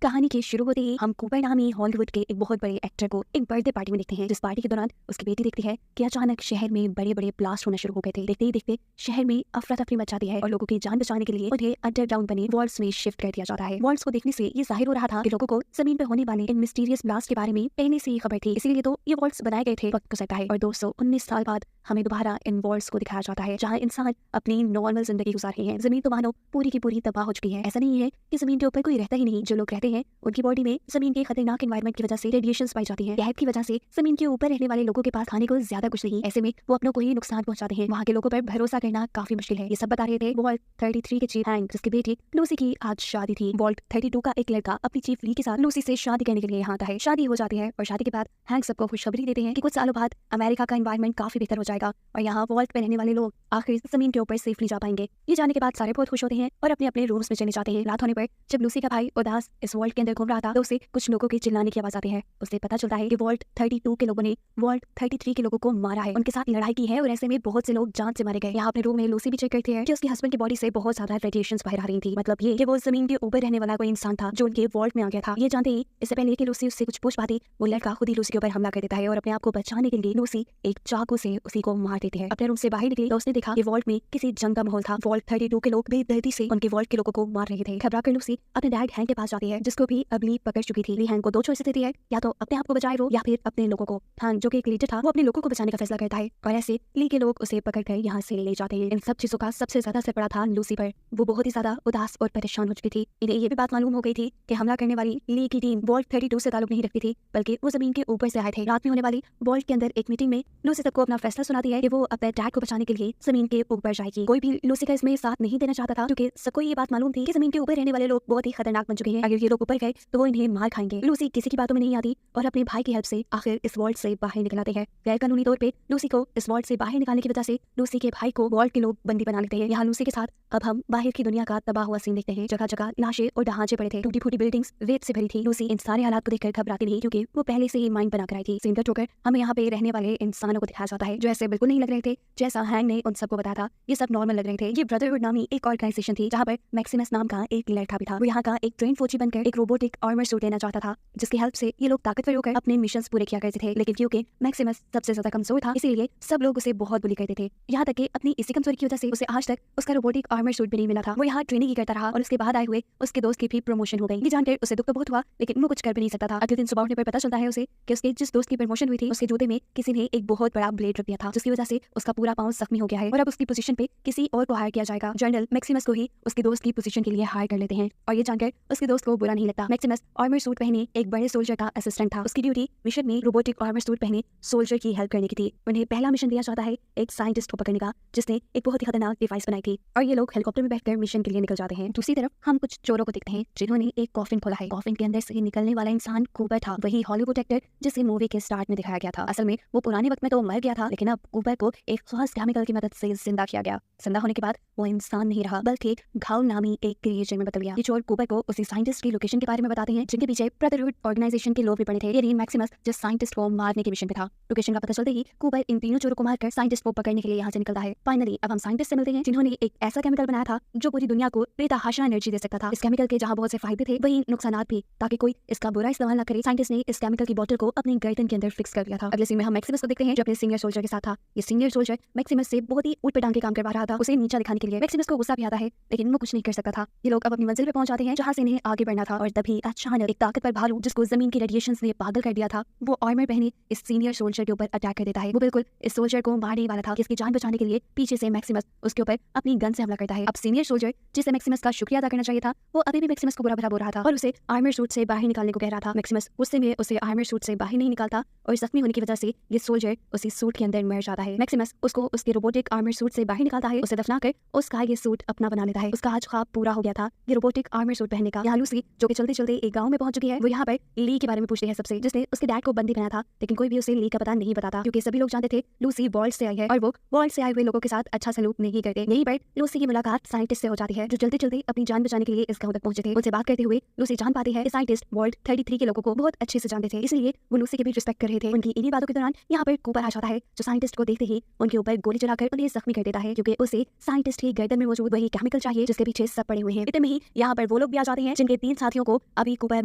कहानी के शुरू होते ही हम कूपर नामी हॉलीवुड के एक बहुत बड़े एक्टर को एक बर्थडे पार्टी में देखते हैं, जिस पार्टी के दौरान उसकी बेटी देखती है कि अचानक शहर में बड़े बड़े ब्लास्ट होना शुरू हो गए थे। देखते ही देखते शहर में अफरा तफरी मच जाती है और लोगों की जान बचाने के लिए उन्हें अंडरग्राउंड बने वॉल्स में शिफ्ट कर दिया जाता है। वॉल्स को देखने से ये जाहिर हो रहा था कि लोगों को जमीन पर होने वाले इन मिस्टीरियस ब्लास्ट के बारे में पहले से ही खबर थी, इसीलिए तो ये वॉल्स बनाए गए थे वक्त गुजरता है और 219 साल बाद हमें दोबारा इन वॉल्स को दिखाया जाता है, जहाँ इंसान अपनी नॉर्मल जिंदगी गुजार रहे हैं। जमीन तो मानो पूरी की पूरी तबाह हो चुकी है। ऐसा नहीं है कि जमीन के ऊपर कोई रहता ही नहीं, जो लोग रहते हैं उनकी बॉडी में जमीन के खतरनाक एनवायरनमेंट की वजह से रेडिएशंस पाई जाती हैं। कहत की वजह से जमीन के ऊपर रहने वाले लोगों के पास खाने को ज्यादा कुछ नहीं, ऐसे में वो अपनों को ही नुकसान पहुंचाते हैं। वहाँ के लोगों पर भरोसा करना काफी मुश्किल है। ये सब बता रहे थे वॉल्ट 33 के चीफ हैंक, जिसकी बेटी लूसी की आज शादी थी। वॉल्ट 32 का एक लड़का अपनी चीफ ली के साथ लूसी से शादी करने के लिए यहाँ आता है। शादी हो जाती है और शादी के बाद हैंक सबको खुशखबरी देते हैं कि कुछ सालों बाद अमेरिका का एनवायरनमेंट काफी बेहतर हो जाएगा और यहाँ वॉल्ट पे रहने वाले लोग आखिर जमीन के ऊपर सेफली जा पाएंगे। ये जाने के बाद सारे बहुत खुश होते हैं और अपने अपने रूम्स में चले जाते हैं। रात होने पर जब लूसी का भाई उदास इस वॉल्ट के अंदर घूम रहा था तो उसे कुछ लोगों के चिल्लाने की आवाज आती है। उसे पता चलता है कि वॉल्ट 32 के लोगों ने वॉल्ट 33 के लोगों को मारा है, उनके साथ लड़ाई की है और ऐसे में बहुत से लोग जान से मारे गए। यहाँ अपने रूम में लूसी भी चेक करती है कि उसके हस्बैंड की बॉडी से बहुत ज्यादा रेडिएशंस बाहर आ रही थी। मतलब ये कि वो जमीन के ऊपर रहने वाला कोई इंसान था जो उनके वॉल्ट में आ गया था। ये जानते ही इससे पहले कि लूसी उससे कुछ पूछ पाती, वो लड़का खुद ही लूसी के ऊपर हमला कर देता है और अपने आप को बचाने के लिए लूसी एक चाकू से उसी को मार देती है। अपने रूम से बाहर निकली तो उसने देखा कि वॉल्ट में किसी जंग का माहौल था। वॉल्ट 32 के लोग बेदर्दी से उनके वॉल्ट के लोगों को मार रहे थे। घबरा कर लूसी अपने डैड हैंक के पास जाती है, जिसको भी अब ली पकड़ चुकी थी। ली हैंक को दो चॉइस देती है, या तो अपने आप को बचाए वो या फिर अपने लोगों को। हैंक जो कि एक लीडर था, वो अपने लोगों को बचाने का फैसला करता है और ऐसे ली के लोग उसे पकड़कर यहाँ से ले जाते हैं। इन सब चीजों का सबसे ज्यादा असर पड़ा था लूसी पर। वो बहुत ही ज्यादा उदास और परेशान हो चुकी थी। इन्हें ये भी बात मालूम हो गई थी कि हमला करने वाली ली की टीम वॉल्ट 32 से ताल्लुक नहीं रखती थी, बल्कि वो जमीन के ऊपर से आए थे। रात में होने वाली वॉल्ट के अंदर एक मीटिंग में लूसी सबको अपना फैसला सुनाती है कि वो अपने डैड को बचाने के लिए जमीन के ऊपर जाएगी। कोई भी लूसी का इसमें साथ नहीं देना चाहता था, क्योंकि सबको ये बात मालूम थी कि जमीन के ऊपर रहने वाले लोग बहुत ही खतरनाक बन चुके हैं। अगर ये लोग ऊपर गए तो वो इन्हें मार खाएंगे। लूसी किसी की बातों में नहीं आती और अपने भाई की हेल्प से आखिर इस वॉल्ट से बाहर निकल आते हैं। गैर कानूनी तौर पे लूसी को इस वॉल्ट से बाहर निकालने की वजह से लूसी के भाई को वॉल्ट के लोग बंदी बना लेते हैं। यहाँ लूसी के साथ अब हम बाहर की दुनिया का तबाह हुआ सीन देखते हैं। जगह जगह लाशें और ढांचे पड़े थे, टूटी फूटी बिल्डिंग्स रेत से भरी थी। लूसी इन सारे हालात को देखकर घबराती नहीं, क्योंकि वो पहले से ही माइंड बना कर आई थी। सीन कट होकर हमें यहाँ पे रहने वाले इंसानों को दिखाया जाता है, जो ऐसे बिल्कुल नहीं लग रहे थे जैसा हैंक ने उन सबको बताया था। ये सब नॉर्मल लग रहे थे। ये ब्रदरहुड नामी एक ऑर्गेनाइजेशन थी, जहाँ पर मैक्सिमस नाम का एक लड़का भी था। वो यहाँ का एक ट्रेन फौजी बनकर एक रोबोटिक आर्मर सूट लेना चाहता था, जिसकी हेल्प से ये लोग ताकतवर होकर अपने मिशंस पूरे किया करते थे। लेकिन क्योंकि मैक्सिमस सबसे ज्यादा कमजोर था, इसीलिए सब लोग उसे बहुत बुली करते थे। यहाँ तक कि अपनी इसी कमजोरी की वजह से उसे आज तक उसका रोबोटिक आर्मर सूट भी नहीं मिला था। वो यहाँ ट्रेनिंग ही करता रहा और उसके बाद आए हुए उसके दोस्त की भी प्रमोशन हो गई। ये जानकर उसे दुख तो बहुत हुआ, लेकिन वो कुछ कर भी नहीं सकता था। अगले दिन सुबह उठने पर पता चलता है उसे कि उसके जिस दोस्त की प्रमोशन हुई थी, उसके जूते में किसी ने एक बहुत बड़ा ब्लेड रख दिया था, जिसकी वजह से उसका पूरा पांव जख्मी हो गया है और अब उसकी पोजीशन पे किसी और को हायर किया जाएगा। जनरल मैक्सिमस को ही उसके दोस्त की पोजीशन के लिए हायर कर लेते हैं और ये जानकर उसके दोस्त को बुरा नहीं लगता। मैक्सिमस आर्मर सूट पहने एक बड़े सोल्जर का असिस्टेंट था। उसकी ड्यूटी मिशन में रोबोटिक आर्मर सूट पहने सोल्जर की हेल्प करने की थी। उन्हें पहला मिशन दिया जाता है एक साइंटिस्ट को पकड़ने का, जिसने एक बहुत ही खतरनाक डिवाइस बनाई थी, और ये लोग हेलीकॉप्टर में बैठकर मिशन के लिए निकल जाते हैं। दूसरी तरफ हम कुछ चोरों को देखते हैं, जिन्होंने एक कॉफिन खोला है। कॉफिन के अंदर से निकलने वाला इंसान कूपर था, वही हॉलीवुड एक्टर जिसे मूवी के स्टार्ट में दिखाया गया था। असल में वो पुराने वक्त में तो मर गया था, लेकिन अब कूपर को एक खास केमिकल की मदद से जिंदा किया गया। जिंदा होने के बाद वो इंसान नहीं रहा, बल्कि घाव नामी एक क्रिएचर में बदल गया। ये चोर कूपर को उसी साइंटिस्ट की लोकेशन के बारे में बताते हैं, जिनके पीछे ब्रदरहुड ऑर्गेनाइजेशन के लोग भी पड़े थे। यानी मैक्सिमस जिस साइंटिस्ट को मारने के मिशन पे था। लोकेशन का पता चलते ही कूपर इन तीनों चोरों को मारकर साइंटिस्ट को पकड़ने के लिए यहाँ से निकलता है। फाइनली अब हम साइंटिस्ट से मिलते हैं, जिन्होंने एक ऐसा केमिकल बनाया था जो पूरी दुनिया को बेतहाशा एनर्जी दे सकता था। इस केमिकल के जहाँ बहुत से फायदे थे, वही नुकसान भी, ताकि कोई इसका बुरा इस्तेमाल न करे। साइंटिस्ट ने इस केमिकल की बोतल को अपनी गर्दन के अंदर फिक्स कर दिया था। अगले सीन में हम मैक्सिमस को देखते हैं, जो अपने सीनियर सोल्जर के साथ था। ये सीनियर सोल्जर मैक्सिमस से बहुत ही उठ-पटांग के काम करवा रहा था, उसे नीचा दिखाने के लिए। मैक्सिमस को गुस्सा भी आता है, लेकिन वो कुछ नहीं कर सकता था। ये लोग अब अपनी मंजिल पे पहुंच जाते हैं, जहाँ से इन्हें आगे बढ़ना था, और तभी अचानक एक ताकतवर भालू, जिसको जमीन की रेडिएशंस ने पागल कर दिया था, वो आर्मर पहने इस सीनियर सोल्जर के ऊपर अटैक कर देता है। वो बिल्कुल इस सोल्जर को मारने वाला था। इसकी जान बचाने के लिए पीछे से मैक्सिमस उसके ऊपर अपनी गन से हमला करता है। अब सीनियर सोल्जर, जिसे मैक्सिमस का शुक्रिया अदा करना चाहिए था, वो अभी भी मैक्सिमस को बुरा भला बोल रहा था और उसे आर्मर सूट से बाहर निकालने को कह रहा था। मैक्सिमस गुस्से में उसे आर्मर सूट से बाहर नहीं निकालता और जख्मी होने की वजह से ये सोल्जर उसी सूट के अंदर मर जाता है। मैक्सिमस उसको उसके रोबोटिक आर्मर सूट से बाहर निकालता है, उसे दफनाकर उसका ये सूट अपना बना लेता है। उसका आज ख्वाब पूरा हो गया था, ये रोबोटिक आर्मर सूट पहनने का। यहाँ लूसी, जो कि चलते चलते एक गाँव में पहुंच चुकी है, वो यहाँ पर ली के बारे में पूछती है सबसे, जिसने उसके डैड को बंदी बनाया था, लेकिन कोई भी उसे ली का पता नहीं बताता, क्योंकि सभी लोग जानते थे लूसी वॉल्ट से आई है और वो वॉल्ट से आए हुए लोगों के साथ अच्छा सलूक नहीं करते। यहीं पर लूसी की मुलाकात साइंटिस्ट से हो जाती है, जो जल्दी जल्दी अपनी जान बचाने के लिए इस गाँव तक पहुंचे थे। उनसे बात करते हुए लूसी जान पाती है कि साइंटिस्ट वॉल्ट 33 के लोगों को बहुत अच्छे से जानते थे, इसलिए वो लूसी के भी रिस्पेक्ट कर रहे थे। उनकी इन्हीं बातों के दौरान यहाँ पर कूपर आ जाता है, जो साइंटिस्ट को देखते ही उनके ऊपर गोली चलाकर उन्हें जख्मी कर देता है, क्योंकि उसे साइंटिस्ट की गर्दन में मौजूद वही केमिकल चाहिए जिसके पीछे सब पड़े हुए हैं। इतने में ही यहाँ पर वो लोग भी आ जाते हैं, जिनके 3 साल साथियों को अभी कूपर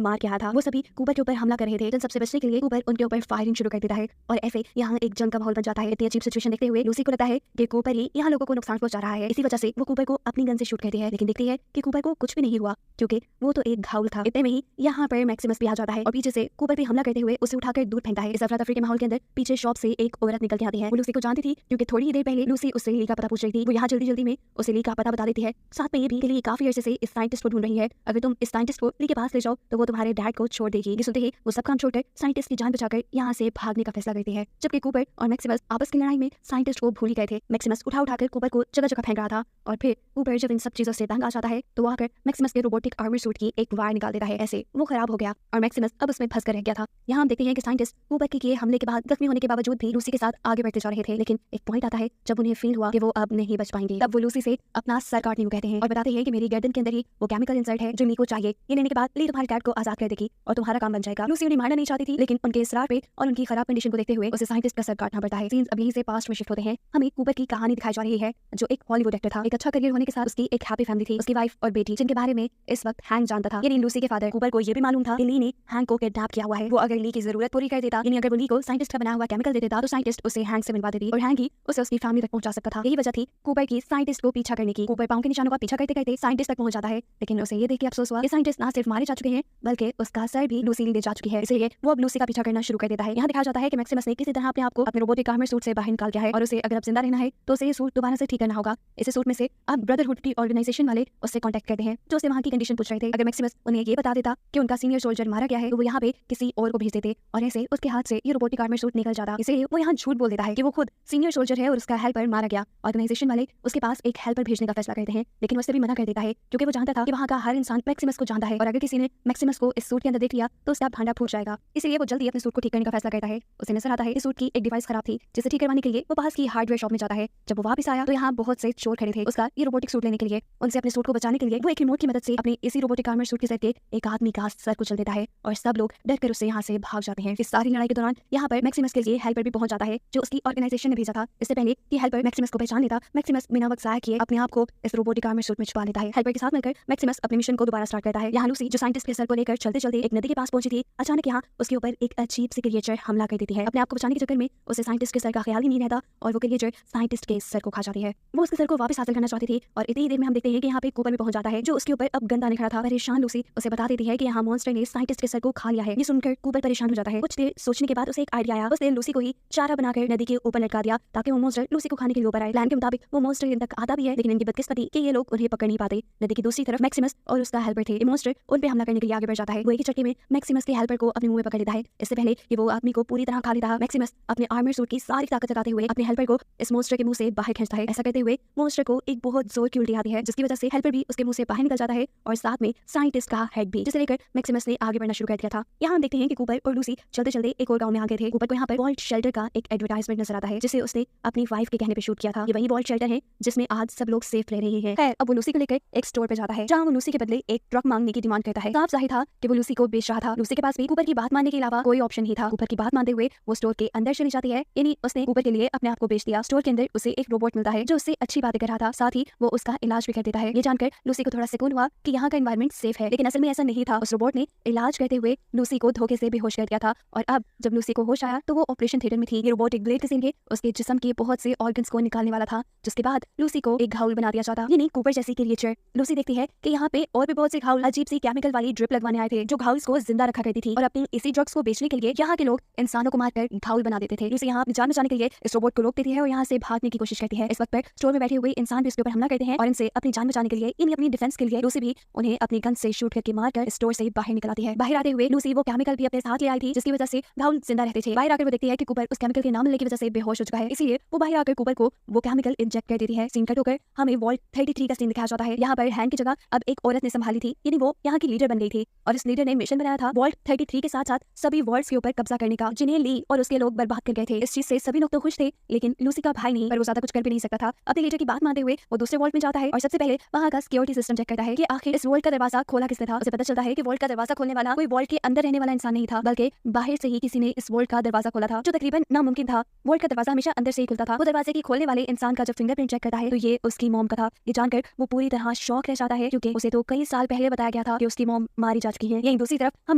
मार के आया था वो सभी कूपर के ऊपर हमला कर रहे थे। जब सबसे बचने के लिए कूपर उनके ऊपर फायरिंग शुरू कर देता है और ऐसे यहाँ एक जंग का माहौल बन जाता है। इतनी अजीब सिचुएशन देखते हुए लूसी को लगता है कि कूपर ही यहाँ लोगों को नुकसान पहुंचा रहा है। इसी वजह से वो कूपर को अपनी गन से शूट करती है, लेकिन देखती है कि कूपर को कुछ भी नहीं हुआ क्योंकि वो तो एक घायल था। इतने में ही यहाँ पर मैक्सिमस भी आ जाता है और पीछे से कूपर पे हमला करते हुए उसे उठाकर दूर फेंकता है। इस अफरा तफरी के माहौल के अंदर पीछे शॉप से एक औरत निकल के आती है। वो लूसी को जानती थी क्योंकि थोड़ी ही देर पहले लूसी उससे ली का पता पूछ रही थी। वो यहाँ जल्दी जल्दी में उसे ली का पता बता देती है, साथ में ये भी कि ली काफी अर्से से इस साइंटिस्ट को ढूंढ रही है। अगर तुम इस साइंटिस्ट को ली के पास ले जाओ तो वो तुम्हारे डैड को छोड़ देगी। ये सुनते ही वो सब काम छोड़कर साइंटिस्ट की जान बचाकर यहाँ से भागने का फैसला करती है। जबकि कूपर और मैक्सिमस आपस की लड़ाई में साइंटिस्ट को भूल ही गए थे। मैक्सिमस उठाकर कूपर को जगह जगह फेंक रहा था और फिर कूपर जब इन सब चीजों से तंग आ जाता है तो वो आकर मैक्सिमस के रोबोटिक आर्मर सूट की एक वायर निकाल देता है। ऐसे वो खराब हो गया और मैक्सिमस अब उसमें फंस कर रह गया था। यहाँ हम देखते हैं कि साइंटिस्ट कूपर के किए हमले के बाद जख्मी होने के बावजूद भी लूसी के साथ आगे बढ़ते जा रहे थे, लेकिन एक पॉइंट आता है जब उन्हें फील हुआ कि वो अब नहीं बच पाएंगे। तब वो लूसी से अपना सर काटने को कहते हैं और बताते हैं कि मेरी गर्दन के अंदर ही वो केमिकल इंसर्ट है जो ली को चाहिए। ये लेने के बाद ली तुम्हारे डैड को आजाद कर देगी और तुम्हारा काम बन जाएगा। लूसी उन्हें मारना नहीं चाहती थी, लेकिन उनके इसरार पे और उनकी खराब कंडीशन को देखते हुए उसे साइंटिस्ट का सर काटना पड़ता है। सीन्स अब यहीं से पास्ट में शिफ्ट होते हैं। हमें कूपर की कहानी दिखाई जा रही है जो एक हॉलीवुड एक्टर था। एक अच्छा करियर होने के साथ उसकी एक हैप्पी फैमिली थी, उसकी वाइफ और बेटी, जिनके बारे में इस वक्त हैंक जानता था। यानी लूसी के फादर कूपर को ये भी मालूम था कि ली ने हैंक को किडनैप किया हुआ है। वो अगर ली की जरूरत पूरी कर देता, यानी अगर वो ली को साइंटिस्ट का बनाया हुआ केमिकल दे देता तो साइंटिस्ट उसे हैंक से मिलवा देती और हैंक ही उसे उसकी फैमिली तक पहुंचा सकता था। यही वजह थी कूपर की साइंटिस्ट को पीछा करने की। कूपर पांव के निशानों का पीछा करते करते साइंटिस्ट तक पहुंच जाता है, लेकिन उसे ये देख के अफसोस हुआ कि साइंटिस्ट ना सिर्फ मारे जा चुके हैं बल्कि उसका सर भी लूसी ले जा चुकी है। इसलिए वो अब लूसी का पीछा करना शुरू कर देता है। यहाँ दिखाया जाता है कि मैक्सिमस ने किसी तरह अपने आप को अपने रोबोटिक आर्मर सूट से बाहर निकाल दिया है और उसे अगर अब जिंदा रहना है तो उसे ये सूट दोबारा से ठीक करना होगा। इस सूट में से अब ब्रदरहुड की ऑर्गेनाइजेशन वाले उससे कांटेक्ट करते हैं जो उसे वहाँ की कंडीशन पूछ रहे थे। अगर मैक्सिमस उन्हें ये बता देता कि उनका सीनियर सोल्जर मारा गया है तो वो यहाँ पे किसी और को भेज देते और ऐसे उसके हाथ से ये रोबोटिक आर्मर सूट निकल जाता। इसलिए वो यहाँ झूठ बोल देता है कि वो खुद सीनियर सोल्जर है और उसका हेल्पर मारा गया। ऑर्गेनाइजेशन वाले उसके पास एक हेल्पर भेजने का फैसला करते हैं, लेकिन उससे भी मना कर देता है क्योंकि वो जानता था कि वहाँ का हर इंसान मैक्सिमस को जानता है और अगर किसी ने मैक्सिमस को इस सूट के अंदर देख लिया तो उसका भांडा फूट जाएगा। इसलिए वो जल्दी अपने सूट को ठीक करने का फैसला करता है। उसे नजर आता है कि सूट की एक डिवाइस खराब थी जिसे ठीक करवाने के लिए वो पास की हार्डवेयर शॉप में जाता है। जब वो वापस आया तो यहाँ बहुत से चोर खड़े थे उसका ये रोबोटिक सूट लेने के लिए। उनसे अपने सूट को बचाने के लिए वो एक रिमोट की मदद से अपने इसी रोबोटिक आर्मर सूट के जरिए एक आदमी का सर कुचल देता है और सब लोग डर कर उससे यहाँ से भाग जाते हैं। इस सारी लड़ाई के दौरान यहाँ पर मैक्सिमस के लिए हेल्पर भी पहुंच जाता है जो उसकी ऑर्गेनाइजेशन ने भेजा था। इससे पहले कि हेल्पर मैक्सिमस को पहचान लेता, मैक्सिमस बिना वक्त जाया किए अपने आप को इस रोबोटिक आर्मर सूट में छुपा लेता है। हेल्पर के साथ मिलकर मैक्सिमस अपने मिशन को दोबारा स्टार्ट करता है। यहाँ लूसी जो साइंटिस्ट के सर को लेकर चलते चलते एक नदी के पास पहुंची थी, अचानक यहाँ उसके ऊपर एक अजीब सी क्रिएचर हमला कर देती है। अपने आप को बचाने के चक्कर में उसे साइंटिस्ट के सर का ख्याल ही नहीं रहता और वो क्रिएचर साइंटिस्ट के सर को खा जाती है। वो उसके सर को वापस हासिल करना चाहती थी और इतनी ही देर में हम देखते हैं कि यहाँ पे कूपर भी पहुंच जाता है जो उसके ऊपर अब गंदा निकला था। परेशान लूसी उसे बता देती है कि यहाँ मॉन्स्टर ने साइंटिस्ट के सर को खा लिया है। ये सुनकर कूपर परेशान हो जाता है। कुछ देर सोचने के बाद उसे एक आइडिया आया। उसने लूसी को ही चारा बनाकर नदी के ऊपर लटका दिया ताकि वो मॉन्स्टर लूसी को खाने के लिए ऊपर आए। प्लान के मुताबिक वो मॉन्स्टर इन तक आता भी है, लेकिन इनकी बदकिस्मती कि ये लोग उन्हें पकड़ नहीं पाते। नदी की दूसरी तरफ मैक्सिमस और उसका हेल्पर थे। ये मॉन्स्टर उन पे हमला करने के लिए आगे बढ़ जाता है। वो एक ही चक्के में मैक्सिमस के हेल्पर को अपने मुंह में पकड़ लेता है। इससे पहले कि वो आदमी को पूरी तरह खा लेता है, मैक्सिमस अपने आर्मर सूट की सारी ताकत लगाते हुए अपने हेल्पर को इस मॉन्स्टर के मुंह से बाहर खींचता है। ऐसा करते हुए मॉन्स्टर को एक बहुत जोर की उल्टी आती है जिसकी वजह से हेल्पर भी उसके मुंह से बाहर निकल जाता है और साथ में साइंटिस्ट का हेड भी, जिसे लेकर मैक्सिमस ने आगे बढ़ना शुरू कर दिया था। यहाँ हम देखते हैं कि कूपर और लूसी चलते चलते एक और गांव में आ गए थे। कूपर को यहाँ पर वॉल्ट शेल्टर का एक एडवर्टाइजमेंट नजर आता है जिसे उसने अपनी वाइफ के कहने पे शूट किया था। ये वही वॉल्ट शेल्टर है जिसमें आज सब लोग सेफ रह रहे हैं। खैर अब वो लूसी को लेकर एक स्टोर पे जाता है जहाँ वो लूसी के बदले एक ट्रक मांगने की डिमांड करता है। साफ जाहिर था कि वो लूसी को बेच रहा था। लूसी के पास भी कूपर की बात मानने के अलावा कोई ऑप्शन नहीं था। कूपर की बात मानते हुए वो स्टोर के अंदर चली जाती है, यानी उसने कूपर के लिए अपने आप को बेच दिया। स्टोर के अंदर उसे एक रोबोट मिलता है जो उससे अच्छी बातें कर रहा था, साथ ही वो उसका इलाज भी कर देता है। ये जानकर लूसी को थोड़ा सुकून हुआ कि यहाँ का एनवायरनमेंट सेफ है, लेकिन असल में ऐसा नहीं था। उस रोबोट ने इलाज करते हुए लूसी को धोखे से बेहोश कर दिया था और अब जब लूसी को होश आया तो वो ऑपरेशन थिएटर में थी। ये रोबोट एक ब्लेड के जरिए उसके जिस्म के बहुत से ऑर्गन्स को निकालने वाला था, जिसके बाद लूसी को एक घायल बना दिया जाता। यानी कूपर जैसी क्रिएचर। लूसी देखती है कि यहाँ पे और भी बहुत से घायल अजीब सी केमिकल वाली ड्रिप लगवाने आए थे जो घायल को जिंदा रखा करती थी और अपनी इसी ड्रग्स को बेचने के लिए यहाँ के लोग इंसानों को मारकर घायल बना देते थे। लूसी यहाँ अपनी जान बचाने के लिए इस रोबोट को रोक देती है और यहाँ से भागने की कोशिश करती है। इस वक्त पर स्टोर में बैठे हुए इंसान भी उसके ऊपर हमला करते हैं और इनसे अपनी जान बचाने के लिए, यानी अपनी डिफेंस के लिए लूसी भी उन्हें अपनी गन से शूट करके मारकर स्टोर से बाहर निकल आती है। बाहर आते हुए लूसी वो केमिकल भी अपने साथ ले आई थी जिसकी वजह से घायल जिंदा रहते थे। बाहर आकर वो देखती है कि कूपर उस केमिकल के नाम लेने की वजह से बेहोश हो चुका है, इसलिए वो बाहर आकर कूपर को वो केमिकल इंजेक्ट कर देती है। सीन कट होकर हमें वॉल्ट 33 का सीन दिखाया जाता है। यहाँ पर हैंक की जगह अब एक औरत ने संभाली थी, यानी वो यहाँ की लीडर बन गई थी और इस लीडर ने मिशन बनाया था वॉल्ट 33 के साथ साथ सभी वॉल्ट्स के ऊपर कब्जा करने का, जिन्हें ली और उसके लोग बर्बाद कर गए थे। इस चीज से सभी लोग तो खुश थे, लेकिन लूसी का भाई नहीं, पर वो ज्यादा कुछ कर भी नहीं सकता था। अपने लीडर की बात मानते हुए वो दूसरे वॉल्ट में जाता है और सबसे पहले वहाँ का सिक्योरिटी सिस्टम चेक करता है कि आखिर इस वॉल्ट का दरवाजा खोला किसने था। उसे पता चलता है कि वॉल्ट का दरवाजा खोलने वाला कोई वॉल्ट के अंदर रहने वाला इंसान नहीं था, बल्कि बाहर से ही किसी ने इस वॉल्ट का दरवाजा खोला था, जो तकरीबन नामुमकिन था। वॉल्ट का दरवाजा हमेशा अंदर से ही खुलता था। वो दरवाजे की खोलने वाले इंसान का जब फिंगरप्रिंट चेक करता है तो ये उसकी मॉम का था। ये जानकर वो पूरी तरह शॉक रह जाता है क्योंकि उसे तो कई साल पहले बताया गया था कि उसकी मॉम मारी जा चुकी है। यहीं दूसरी तरफ हम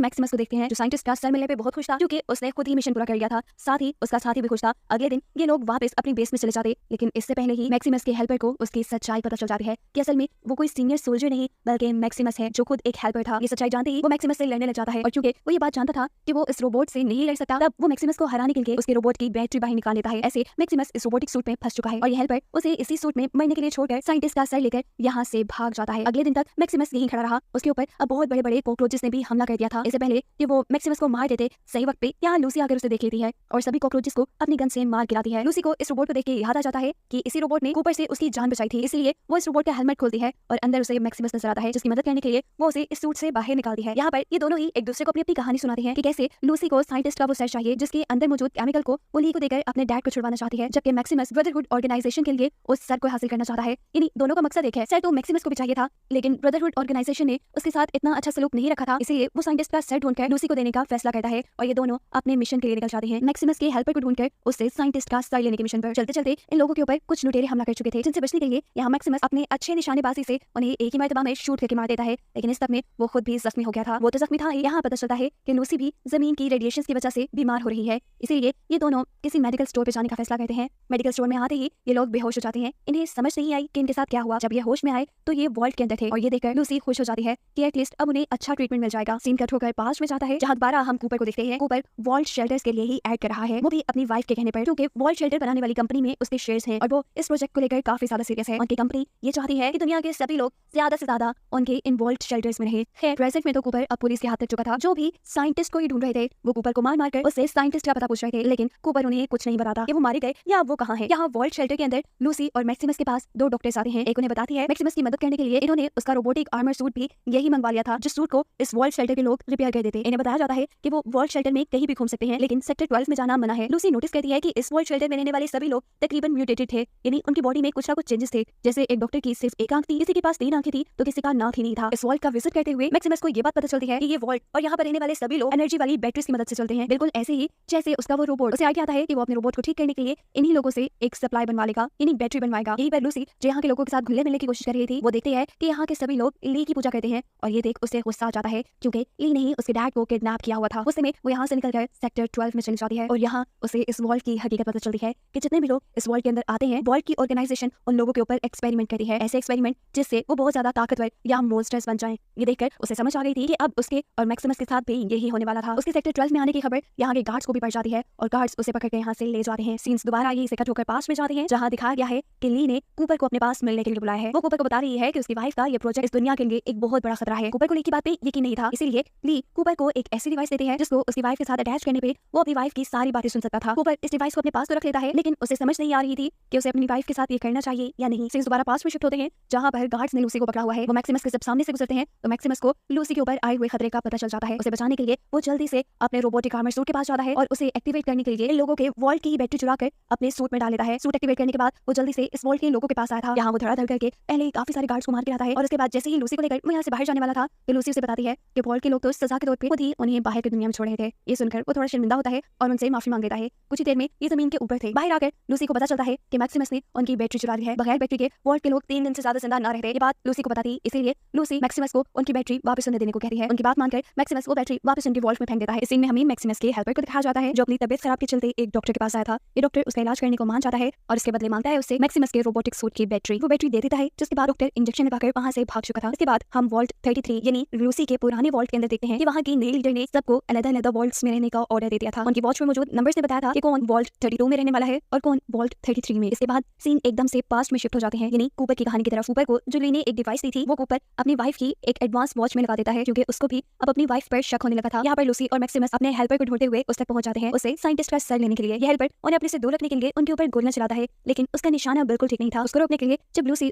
मैक्सिमस को देखते हैं जो साइंटिस्ट का सर मिलने पे बहुत खुश था क्योंकि उसने खुद ही मिशन पूरा कर लिया था, साथ ही उसका साथी भी खुश था। अगले दिन ये लोग वापस अपनी बेस में चले जाते, लेकिन इससे पहले ही मैक्सिमस के हेल्पर को उसकी सच्चाई पता चल जाती है कि असल में वो कोई सीनियर सोल्जर नहीं बल्कि मैक्सिमस है जो खुद एक हेल्पर था। ये सच्चाई जानते ही वो मैक्सिमस से लड़ने लग जाता है और क्योंकि वो ये बात जानता था कि वो इस रोबोट से नहीं लड़ सकता, तब वो मैक्सिमस को हराने के लिए उसके रोबोट की बैटरी बाहर निकाल लेता है। ऐसे मैक्सिमस इस रोबोटिक सूट में फंस चुका है और ये हेल्पर उसे इसी सूट में मरने के लिए छोड़कर साइंटिस्ट का सर लेकर यहाँ से भाग जाता है। अगले दिन तक मैक्सिमस यहीं खड़ा रहा, उसके ऊपर अब बहुत बड़े बड़े कॉकरोचेस ने भी हमला कर दिया था। इससे पहले कि वो मैक्सिमस को मार देते, सही वक्त पे यहाँ लूसी आकर उसे देख लेती है और सभी कॉकरोचेस को अपनी गन से मार गिराती है। लूसी को इस रोबोट को देख के याद आ जाता है कि इसी रोबोट ने कूपर से उसकी जान बचाई थी, इसलिए वो इस रोबोट का हेलमेट खोलती है और अंदर उसे मैक्सिमस नजर आता है जिसकी मदद करने के लिए वो उसे इस सूट से बाहर निकालती है। यहाँ पर ये दोनों ही एक दूसरे को अपनी अपनी कहानी सुनाते हैं कि कैसे लूसी को साइंटिस्ट का वो सर चाहिए जिसके अंदर मौजूद केमिकल को वो ली को देकर अपने डैड को छुड़वाना चाहती है, जबकि मैक्सिमस ब्रदरहुड ऑर्गेनाइजेशन के लिए उस सर को हासिल करना चाहता है। यानी दोनों का मकसद एक है। सर तो मैक्सिमस को भी चाहिए था, लेकिन ब्रदरहुड ऑर्गेनाइजेशन ने उसके साथ इतना अच्छा सलूक नहीं रखा था, इसलिए वो साइंटिस्ट का सर ढूंढकर लूसी को देने का फैसला करता है और ये दोनों अपने मिशन के लिए निकल जाते हैं। मैक्सिमस के हेल्पर को ढूंढकर उससे साइंटिस्ट का सर लेने के मिशन पर चलते चलते इन लोगों के ऊपर कुछ लुटेरे हमला कर चुके थे, जिनसे बचने के लिए यहाँ मैक्सिमस अपने अच्छे निशानेबाजी से उन्हें एक ही मर्तबा में शूट करके मार देता है, लेकिन इस तब में वो खुद भी जख्मी हो गया था। वो तो जख्मी था ही, यहाँ पता चलता है कि लूसी भी जमीन की रेडिएशन की वजह से बीमार हो रही है, इसीलिए ये दोनों किसी मेडिकल स्टोर पे जाने का फैसला करते हैं। मेडिकल स्टोर में आते ही ये लोग बेहोश हो जाते हैं, इन्हें समझ नहीं आई कि इनके साथ क्या हुआ। जब ये होश में आए तो ये वॉल्ट के अंदर थे और ये देखकर लूसी खुश हो जाती है कि एटलीस्ट अब उन्हें अच्छा ट्रीटमेंट मिल जाएगा। सीन कट होकर पास में जाता है जहाँ दोबारा हम कूपर को देखते हैं। कूपर वॉल्ट शेल्टर्स के लिए ही ऐड कर रहा है, वो भी अपनी वाइफ के कहने पर, क्योंकि वॉल्ट शेल्टर बनाने वाली कंपनी में उसके शेयर्स हैं और वो इस प्रोजेक्ट को लेकर काफी ज्यादा सीरियस है। उनकी कंपनी ये चाहती है कि दुनिया के सभी लोग ज्यादा से ज्यादा उनके इन वॉल्ट शेल्टर्स में रहे। खैर प्रेजेंट में तो कूपर अब पुलिस के हाथ तक चुका था, जो भी साइंटिस्ट को ही ढूंढ रहे थे वो कूपर को मार मार कर उससे साइंटिस्ट का पता पूछ रहे थे, लेकिन कूपर उन्हें कुछ नहीं बताता कि वो मारे गए या वो कहाँ है। यहाँ वॉल्ट शेल्टर के अंदर लूसी और मैक्सिमस के पास दो डॉक्टर्स आते हैं। एक उन्हें बताती है मैक्सिमस की मदद करने के लिए इन्होंने उसका रोबोटिक आर्मर सूट भी यही मंगवा लिया था, जिस सूट को इस वॉल्ट शेल्टर के लोग रिपेयर कर देते। इन्हें बताया जाता है कि वो वॉल्ट शेल्टर में कहीं भी घूम सकते हैं, लेकिन सेक्टर 12 में जाना मना है। लूसी नोटिस करती है कि इस वॉल्ट शेल्टर में रहने वाले सभी लोग तकरीबन म्यूटेटेड थे, यानी उनकी बॉडी में कुछ ना कुछ चेंजेस थे। जैसे एक डॉक्टर की सिर्फ एक आंख थी, किसी के पास 3 आंखें थी तो किसी का नाक ही नहीं था। इस वॉल्ट का विजिट करते हुए मैक्सिमस को ये बात पता चलती है कि ये वॉल्ट और यहाँ पर रहने वाले सभी लोग एनर्जी वाली बैटरीज की मदद से चलते हैं, बिल्कुल ऐसे ही जैसे उसका वो रोबोट। उसे आइडिया आता है कि वो अपने रोबोट को ठीक करने के लिए इन्हीं लोगों से एक सप्लाई बनवा लेगा, यानी बैटरी बनवाएगा। यही पर लूसी जो यहाँ के लोगों के साथ घुलने मिलने की कोशिश कर रही थी, वो देखती है कि यहाँ के सभी लोग ली की पूजा करते हैं और ये देख उसे गुस्सा आ जाता है क्योंकि ली ने ही उसके डैड को किडनैप किया हुआ था। उस समय वो यहाँ से निकलकर सेक्टर 12 में चली जाती है और यहाँ उसे इस वॉल्ट की हकीकत पता चलती है कि जितने भी लोग इस वॉल्ट के अंदर आते हैं, वॉल्ट की ऑर्गेनाइजेशन उन लोगों के ऊपर एक्सपेरिमेंट करती है, ऐसे एक्सपेरिमेंट जिससे वो बहुत ज्यादा ताकतवर या मॉन्स्टर्स बन जाएं। ये देखकर उसे समझ आ गई थी कि अब उसके और मैक्सिमस के साथ भी यही होने वाला था। उसके सेक्टर 12 में आने की खबर यहाँ के गार्ड्स को भी पड़ जाती है और गार्ड्स उसे पकड़ के यहाँ से ले जाते हैं। सीन्स दोबारा ये इकट्ठे होकर पास में जाते हैं जहाँ दिखाया गया है कि ली ने कूपर को अपने पास मिलने के लिए बुलाया है। वो कूपर को बता रही है कि उसकी वाइफ का ये प्रोजेक्ट इस दुनिया के लिए एक बहुत बड़ा खतरा है। कूपर को ली की बात पे यकीन नहीं था, इसीलिए ली कूपर को एक ऐसी डिवाइस देती है जिसको उसकी वाइफ के साथ अटैच करने पे वो अपनी वाइफ की सारी बातें सुन सकता था। कूपर इस डिवाइस को अपने पास तो रख लेता है, लेकिन उसे समझ नहीं आ रही थी कि उसे अपनी वाइफ के साथ ये करना चाहिए या नहीं। सीन्स दोबारा पास में शिफ्ट होते हैं जहाँ पर गार्ड्स ने लूसी को पकड़ा हुआ है। वो मैक्सिमस के जब सामने से गुजरते हैं तो मैक्सिमस को लूसी के ऊपर आए हुए खतरे का पता चल जाता है। उसे बचाने के लिए वो जल्दी से अपने रोबोटिक आर्मर सूट के पास जाता है और उसे एक्टिवेट करने के लिए इन लोगों के वॉल्ट की बैटरी चुरा कर अपने सूट में डाल लेता है। सूट एक्टिवेट करने के बाद वो जल्दी से इस वॉल्ट के लोगों के पास आया था। यहाँ वो धड़ाधड़ करके पहले ही काफी सारे गार्ड्स को मार के आता है और उसके बाद जैसे ही लूसी को लेकर वो यहाँ से बाहर जाने वाला था तो लूसी उसे बताती है कि वॉल्ट के लोग तो सजा के तौर पे खुद ही उन्हें बाहर की दुनिया में छोड़ रहे थे। ये सुनकर वो थोड़ा शर्मिंदा होता है और उनसे माफी मांग लेता है। कुछ ही देर में ये जमीन के ऊपर थे। बाहर आकर लूसी को पता चलता है कि मैक्सिमस ने उनकी बैटरी चुरा ली है। बगैर बैटरी के वॉल्ट के लोग 3 दिन से ज्यादा जिंदा न रहते। ये बात लूसी को बताती, इसीलिए लूसी मैक्सिमस को उनकी बैटरी वापस उन्हें देने को कहती है। उनकी बात मानकर मैक्सिमस वो बैटरी वापस उनके वॉल्ट में फेंक देता है। इस सीन में हमें मैक्सिमस के हेल्पर को दिखाया जाता है जो अपनी तबियत खराब के चलते एक डॉक्टर के पास आया था। ये डॉक्टर उसका इलाज करने को मान जाता है और इसके बदले मांगता है उससे मैक्सिमस के रोबोटिक सूट की बैटरी। वो बैटरी दे देता है, जिसके बाद डॉक्टर इंजेक्शन लगाकर वहां से भाग चुका था। इसके बाद हम वॉल्ट 33 यानी लूसी के पुराने वॉल्ट के अंदर देखते हैं कि वहां की नई लीडर ने सबको अलग-अलग वॉल्ट्स में रहने का ऑर्डर दे दिया था। उनकी वॉच में मौजूद नंबर्स ने बताया था कि कौन वॉल्ट 32 में रहने वाला है और कौन वॉल्ट 33 में। इसके बाद सीन एकदम से पास्ट में शिफ्ट हो जाते हैं, यानी कूपर की कहानी की तरफ। कूपर को जो ली ने एक डिवाइस दी थी वो कूपर अपनी वाइफ की एक एडवांस वॉच में लगा देता है क्योंकि उसको भी अब अपनी वाइफ पर शक होने लगा था। यहाँ पर लूसी और मैक्सिमस अपने हेल्पर को ढूंढते हुए उस तक पहुंच जाते हैं, उसे साइंटिस्ट का सर लेने के लिए। ये हेल्पर उन्हें अपने से दूर रखने के लिए उनके ऊपर गोलियां चलाता है, लेकिन उसका निशाना बिल्कुल ठीक नहीं था। उसको रोकने के लिए जब लूसी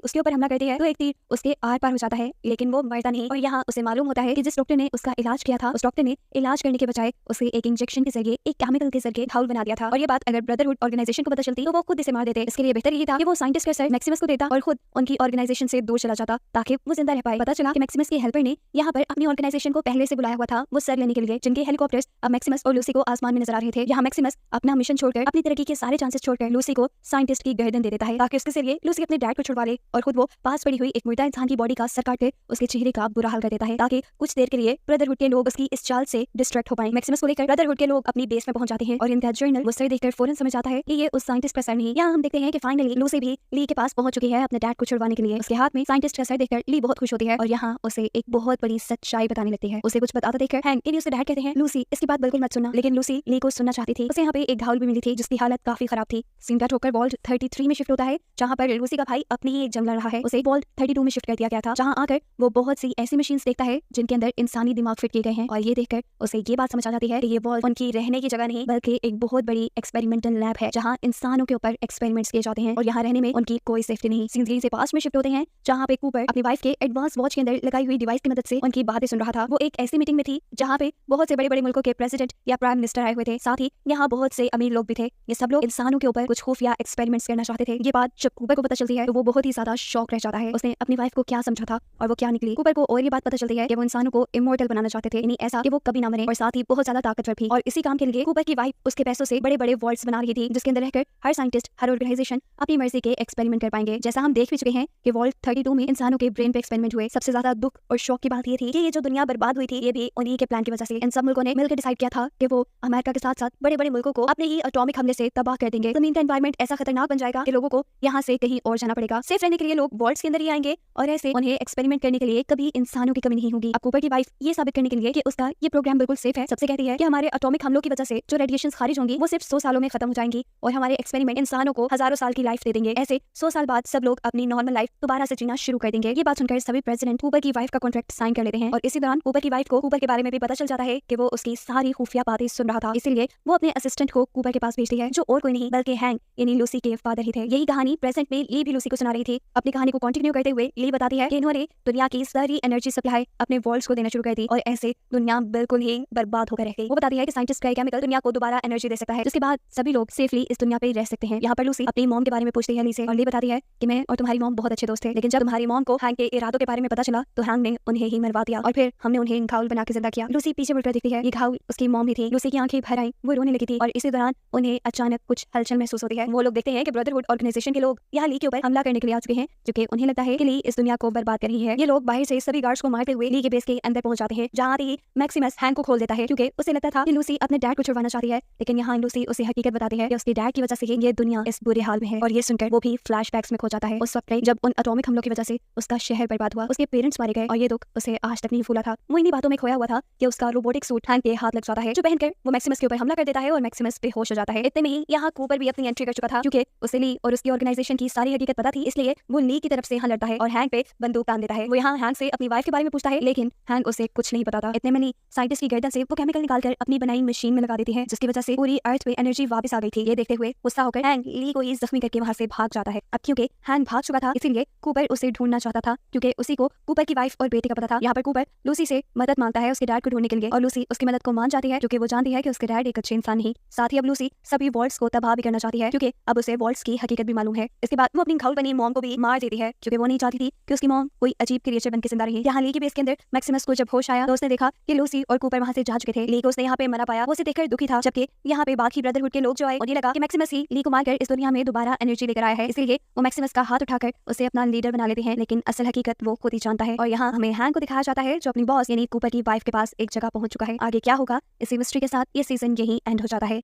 उसके ऊपर हमला करती है तो एक तीर उसके आर पार हो जाता है, लेकिन वो मरता नहीं। और यहाँ उसे मालूम होता है कि जिस डॉक्टर ने उसका इलाज किया था उस डॉक्टर ने इलाज करने के बजाय उसे एक इंजेक्शन के जरिए एक केमिकल के जरिए घायल बना दिया था। और ये बात अगर ब्रदरहुड ऑर्गेनाइजेशन को पता चलती तो वो खुद इसे मार देते। इसके लिए बेहतर यही था कि वो साइंटिस्ट का सर मैक्सिमस को देता और खुद उनकी ऑर्गेनाइजेशन से दूर चला जाता ताकि वो जिंदा रह पाए। पता चला कि मैक्सिमस के हेल्पर ने यहाँ पर अपनी ऑर्गेनाइजेशन को पहले से बुलाया हुआ था वो सर लेने के लिए, जिनके हेलीकॉप्टर्स अब मैक्सिमस और लूसी को आसमान में नजर आ रहे थे। यहाँ मैक्सिमस अपना मिशन छोड़कर अपनी तरक्की के सारे चांसेस छोड़कर लूसी को साइंटिस्ट की गर्दन दे देता है ताकि उसके जरिए लूसी अपने डैड को छुड़वा ले और खुद वो पास पड़ी हुई एक मुर्दा इंसान की बॉडी का सर काट कर उसके चेहरे का बुरा हाल कर देता है ताकि कुछ देर के लिए ब्रदरहुड के लोग उसकी इस चाल से डिस्ट्रैक्ट हो पाए। मैक्सिमस को लेकर ब्रदरहुड के लोग अपनी बेस में पहुंच जाते हैं और इनका जर्नल वो सर देखकर फौरन समझ जाता है कि ये उस साइंटिस्ट का सर नहीं। यहाँ हम देखते हैं कि फाइनली लूसी भी ली के पास पहुंच चुकी है अपने डैड को छुड़वाने के लिए। उसके हाथ में साइंटिस्ट का सर देखकर ली बहुत खुश होती है और यहाँ उसे एक बहुत बड़ी सच्चाई बताने लगती है। उसे कुछ बताता देखकर हैंक इन्हीं उसे डैड कहते हैं लूसी इसकी बात बिल्कुल मत सुनना। लेकिन लूसी ली को सुनना चाहती थी। उसे यहाँ पे एक घावल भी मिली थी जिसकी हालत काफी खराब थी। सीन कट होकर वॉल्ट 33 में शिफ्ट होता है जहाँ पर लूसी का भाई अपनी ही एक जंग लड़ रहा है। उसे वॉल्ट 32 में शिफ्ट कर दिया गया था जहाँ आकर वो बहुत सी ऐसी मशीन्स देखता है जिनके अंदर इंसानी दिमाग फिट किए गए हैं और ये देखकर उसे ये बात समझ आ जाती है कि ये वॉल्ट उनकी रहने की जगह नहीं बल्कि एक बहुत बड़ी एक्सपेरिमेंटल लैब है जहाँ इंसानों के ऊपर एक्सपेरिमेंट्स किए जाते हैं और यहाँ रहने में उनकी कोई सेफ्टी नहीं। सीन 3 से पास्ट में शिफ्ट होते हैं जहाँ पे कूपर अपनी वाइफ के एडवांस वॉच के अंदर लगाई हुई डिवाइस की मदद से उनकी बातें सुन रहा था। वो एक ऐसी मीटिंग में थी जहाँ पे बहुत से बड़े बड़े मुल्कों के प्रेसिडेंट या प्राइम मिनिस्टर आए हुए थे। साथ ही यहाँ बहुत से अमीर लोग भी थे। ये सब लोग इंसानों के ऊपर कुछ खुफिया एक्सपेरिमेंट्स करना चाहते थे। ये बात जब कूपर को पता चलती है तो वो बहुत ही ज्यादा शॉक रह जाता है। उसने अपनी वाइफ को क्या समझा था और वो क्या निकली। कूपर को और ये बात पता चलती है कि वो इंसानों को इमॉर्टल बनाना चाहते थे, यानी ऐसा कि वो कभी ना मरे और साथ ही बहुत ज्यादा ताकतवर भी। और इसी काम के लिए कूपर की वाइफ उसके पैसों से बड़े बड़े वॉल्ट्स बना रही थी जिसके अंदर रहकर हर साइंटिस्ट हर ऑर्गेनाइजेशन अपनी मर्जी के एक्सपेरिमेंट कर पाएंगे। जैसा हम देख भी चुके हैं कि वॉल्ट 32 में इंसानों के ब्रेन पे एक्सपेरिमेंट हुए। सबसे ज्यादा दुख और शौक की बात ये थी कि ये जो दुनिया बर्बाद हुई थी ये भी उन्हीं के प्लान की वजह से। इन सब मुल्कों ने मिलकर डिसाइड किया था कि वो अमेरिका के साथ साथ बड़े बड़े मुल्कों को अपने ही एटॉमिक हमले से तबाह कर देंगे। जमीन का एनवायरमेंट ऐसा खतरनाक बन जाएगा कि लोगों को यहाँ से कहीं और जाना पड़ेगा। सेफ रहने के लिए लोग वॉल्ट्स के अंदर ही आएंगे और ऐसे उन्हें एक्सपेरिमेंट करने के लिए कभी इंसानों की कमी नहीं होगी। अब कूपर की वाइफ ये साबित करने के लिए कि उसका ये प्रोग्राम बिल्कुल सेफ है सबसे कहती है कि हमारे एटॉमिक हमलों की वजह से जो रेडिएशन खारिज होंगी वो सिर्फ 100 सालों में खत्म हो जाएंगी और हमारे एक्सपेरिमेंट इंसानों को हजारों साल की लाइफ दे देंगे। ऐसे 100 साल बाद सब लोग अपनी नॉर्मल लाइफ दोबारा से जीना शुरू कर देंगे। ये बात सुनकर सभी प्रेसिडेंट कूपर की वाइफ का कॉन्ट्रैक्ट साइन कर लेते हैं और इसी दौरान कूपर की वाइफ को कूपर के बारे में भी पता चल जाता है कि वो उसकी सारी खुफिया बातें सुन रहा था। इसीलिए वो अपने असिस्टेंट को कूपर के पास भेजती है जो और कोई नहीं बल्कि हैंक यानी लूसी के फादर ही थे। यही कहानी प्रेजेंट में ली भी लूसी को सुना रही थी। अपनी कहानी को कंटिन्यू करते हुए ली बताती है कि इन्होंने दुनिया की सारी एनर्जी सप्लाई अपने वॉल्ट्स को देना शुरू कर दी और ऐसे दुनिया बिल्कुल ही बर्बाद होकर रह गई। वो बताती है कि साइंटिस्ट का केमिकल दुनिया को दोबारा एनर्जी दे सकता है जिसके बाद सभी लोग सेफली इस दुनिया पे रह सकते हैं। यहाँ पर लूसी अपनी मॉम के बारे में पूछती है ली से और ली बताती है कि मैं और तुम्हारी मॉम बहुत अच्छे दोस्त थे, लेकिन जब तुम्हारी मॉम को हैंक के इरादों के बारे में पता चला तो हैंक ने उन्हें ही मरवा दिया और फिर हमने उन्हें घायल बना के जिंदा किया। लूसी पीछे मुड़कर देखती है, ये घायल उसकी मॉम ही थी। लूसी की आंखें भर आई, वो रोने लगी थी और इसी दौरान उन्हें अचानक कुछ हलचल महसूस होती है। वो लोग देखते हैं कि ब्रदरहुड ऑर्गेनाइजेशन के लोग यहाँ ली के ऊपर हमला करने के लिए आ चुके हैं क्योंकि उन्हें लगता है कि ली इस दुनिया को बर्बाद कर रही है। ये लोग बाहर से सभी गार्ड्स को मारते हुए ली के बेस के अंदर पहुंच जाते हैं जहाँ आते ही मैक्सिमस हैंक को खोल देता है क्योंकि उसे लगता था कि लूसी अपने डैड को छुड़वाना चाहती है, लेकिन यहाँ लूसी उसे हकीकत बताती है कि उसके डैड की वजह से ही ये दुनिया इस बुरे हाल में है। और ये सुनकर वो भी फ्लैशबैक्स में खो जाता है उस वक्त जब उन एटॉमिक हमलों की वजह से उसका शहर बर्बाद हुआ, उसके पेरेंट्स मारे गए और ये दुख उसे आज तक नहीं भूला था। वो इन्हीं बातों में खोया हुआ था कि उसका रोबोटिक सूट हैंक के हाथ लग जाता है जो पहनकर वो मैक्सिमस के ऊपर हमला कर देता है और मैक्सिमस बेहोश हो जाता है। इतने में ही यहाँ कूपर भी अपनी एंट्री कर चुका था क्योंकि उसे ली और उसकी ऑर्गेनाइजेशन की सारी हकीकत पता थी, इसलिए वो ली की तरफ से यहाँ लड़ता है और हैंक पे बंदूक तान देता है। वो यहाँ हैंक से अपनी वाइफ के बारे में पूछता है लेकिन हैंक उसे कुछ नहीं बताता। इतने में साइंटिस्ट की गर्दन से वो केमिकल निकालकर अपनी बनाई मशीन में लगा देती है जिसकी वजह से पूरी अर्थ पे एनर्जी वापस आ गई थी। ये देखते हुए गुस्सा होकर हैंक ली को ही जख्मी करके वहां से भाग जाता है। अब क्योंकि हैंक भाग चुका था इसीलिए कूपर उसे ढूंढना चाहता था क्योंकि उसी को कूपर की वाइफ और बेटे का पता था। यहाँ पर कूपर लूसी से मदद मांगता है उसके डैड को ढूंढने के लिए और लूसी उसकी मदद को मान जाती है क्योंकि वो जानती है कि उसके डैड एक अच्छे इंसान नहीं। साथ ही अब लूसी सभी वॉल्ट्स को तबाह भी करना चाहती है क्योंकि अब उसे वॉल्ट्स की हकीकत भी मालूम है। इसके बाद वो अपनी घायल बनी मॉम को भी मार देती है क्योंकि वो नहीं चाहती थी कि उसकी मॉम कोई अजीब क्रिएचर बनकर जिंदा रही। यहाँ ली के बेस के अंदर मैक्सिमस को जब होश आया तो उसने देखा कि लूसी और कूपर वहां से जा चुके थे। ली को उसने यहाँ पे मरा पाया, वो उसे देखकर दुखी था, जबकि यहाँ पे बाकी ब्रदरहुड के लोग जो आए उन्हें लगा कि मैक्सिमस ही ली को मारकर इस दुनिया में दोबारा एनर्जी लेकर आया है, इसलिए वो मैक्सिमस का हाथ उठाकर उसे अपना लीडर बना लेते हैं। लेकिन असल हकीकत वो खुद ही जानता है और यहाँ हमें हैंक को दिखाया जाता है जो अपनी बॉस यानी कूपर की वाइफ के पास एक जगह पहुंच चुका है। आगे क्या होगा इसी मिस्ट्री के साथ ये सीजन यही एंड हो जाता है।